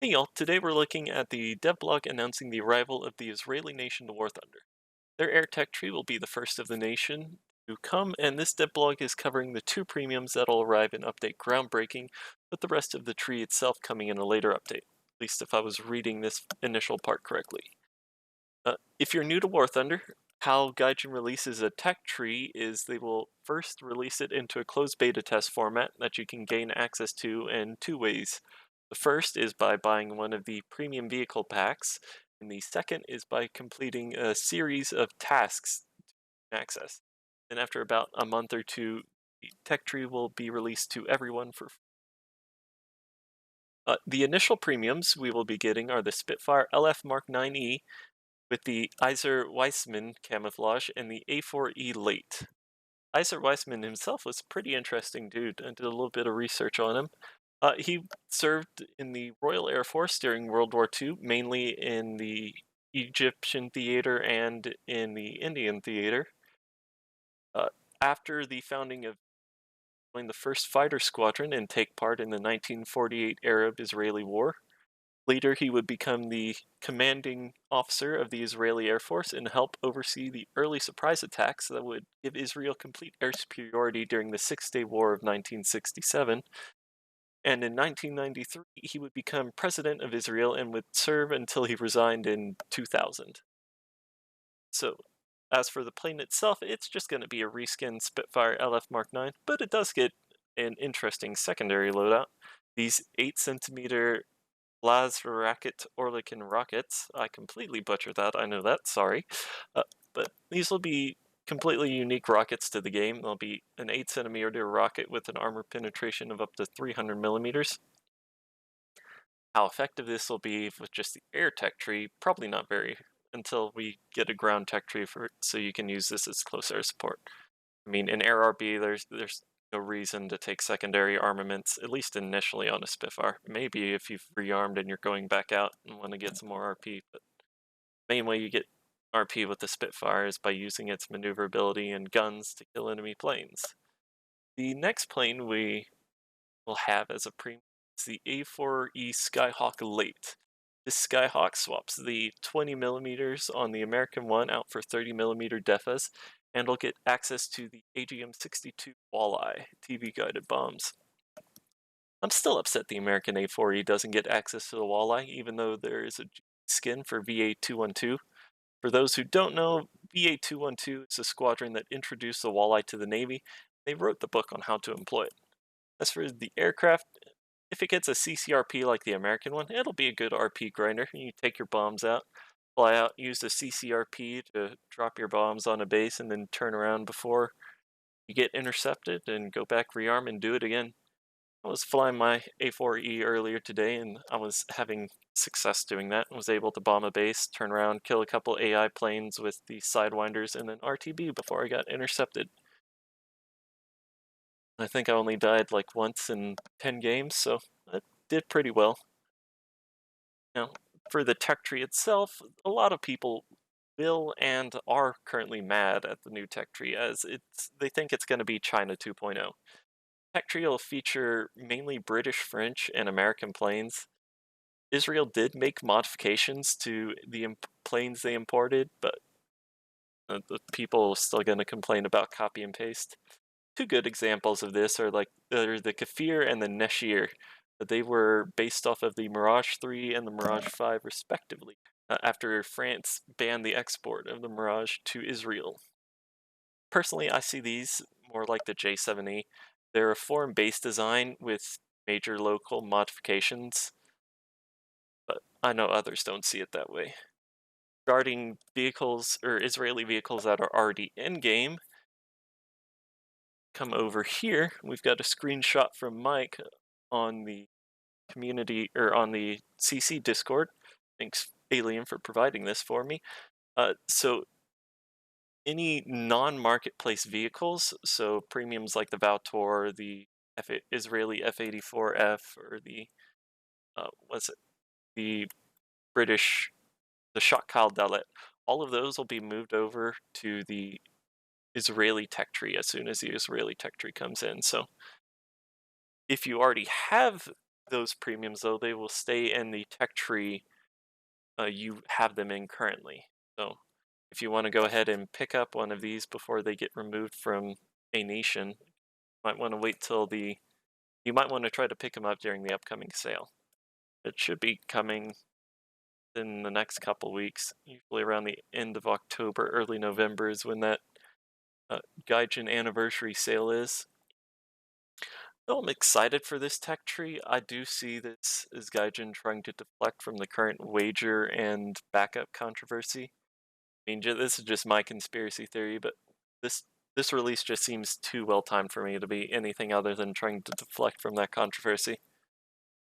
Hey y'all, today we're looking at the Devblog announcing the arrival of the Israeli nation War Thunder. Their air tech tree will be the first of the nation to come, and this Devblog is covering the two premiums that'll arrive in update groundbreaking, with the rest of the tree itself coming in a later update, at least if I was reading this initial part correctly. If you're new to War Thunder, how Gaijin releases a tech tree is they will first release it into a closed beta test format that you can gain access to in two ways. The first is by buying one of the premium vehicle packs, and the second is by completing a series of tasks to access. And after about a month or two, the tech tree will be released to everyone for free. The initial premiums we will be getting are the Spitfire LF Mark 9E with the Iser Weissman camouflage and the A4E late. Iser Weissman himself was a pretty interesting dude. I did a little bit of research on him. He served in the Royal Air Force during World War II, mainly in the Egyptian theater and in the Indian theater. Uh, After the founding of joined the first fighter squadron and take part in the 1948 Arab-Israeli War. Later, he would become the commanding officer of the Israeli Air Force and help oversee the early surprise attacks that would give Israel complete air superiority during the Six-Day War of 1967. And in 1993, he would become president of Israel and would serve until he resigned in 2000. So, as for the plane itself, it's just going to be a reskin Spitfire LF Mark 9, but it does get an interesting secondary loadout. These 8cm Blaz-Racket Orlikin rockets. I completely butchered that, I know that, sorry. But these will be completely unique rockets to the game. They'll be an 8cm rocket with an armor penetration of up to 300 millimeters. How effective this will be with just the air tech tree, probably not very, until we get a ground tech tree for it, so you can use this as close air support. I mean, in Air RB, there's no reason to take secondary armaments, at least initially on a Spitfire. Maybe if you've rearmed and you're going back out and want to get some more RP, but the main way you get RP with the Spitfire is by using its maneuverability and guns to kill enemy planes. The next plane we will have as a premium is the A4E Skyhawk Late. This Skyhawk swaps the 20mm on the American one out for 30mm DEFAs, and will get access to the AGM-62 Walleye TV-guided bombs. I'm still upset the American A4E doesn't get access to the Walleye, even though there is a skin for VA-212. For those who don't know, VA-212 is a squadron that introduced the Walleye to the Navy. They wrote the book on how to employ it. As for the aircraft, if it gets a CCRP like the American one, it'll be a good RP grinder. You take your bombs out, fly out, use the CCRP to drop your bombs on a base, and then turn around before you get intercepted and go back rearm and do it again. I was flying my A4E earlier today, and I was having success doing that. I was able to bomb a base, turn around, kill a couple AI planes with the Sidewinders, and then RTB before I got intercepted. I think I only died like once in 10 games, so I did pretty well. Now, for the tech tree itself, a lot of people will and are currently mad at the new tech tree, as they think it's going to be China 2.0. Tech tree will feature mainly British, French, and American planes. Israel did make modifications to the planes they imported, but the people are still going to complain about copy and paste. Two good examples of this are the Kafir and the Neshir. They were based off of the Mirage 3 and the Mirage 5 respectively, after France banned the export of the Mirage to Israel. Personally, I see these more like the J7E. They're a foreign-based design with major local modifications, but I know others don't see it that way. Regarding vehicles, or Israeli vehicles that are already in-game, come over here, we've got a screenshot from Mike on the community, or on the CC Discord. Thanks, Alien, for providing this for me. So any non-marketplace vehicles, so premiums like the Valtor, the Israeli F-84F, or the the British, the Shakal Dalet, all of those will be moved over to the Israeli tech tree as soon as the Israeli tech tree comes in. So if you already have those premiums, though, they will stay in the tech tree you have them in currently. So if you want to go ahead and pick up one of these before they get removed from a nation, you might want to wait till you might want to try to pick them up during the upcoming sale. It should be coming in the next couple weeks, usually around the end of October, early November is when that Gaijin anniversary sale is. Though I'm excited for this tech tree, I do see this as Gaijin trying to deflect from the current wager and backup controversy. I mean, this is just my conspiracy theory, but this this release just seems too well timed for me to be anything other than trying to deflect from that controversy.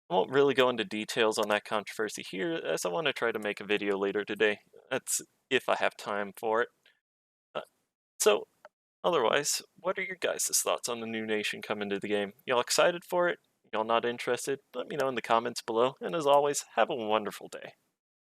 I won't really go into details on that controversy here, as I want to try to make a video later today. That's if I have time for it. Uh, so, otherwise, what are your guys' thoughts on the new nation coming to the game? Y'all excited for it? Y'all not interested? Let me know in the comments below, and as always, have a wonderful day.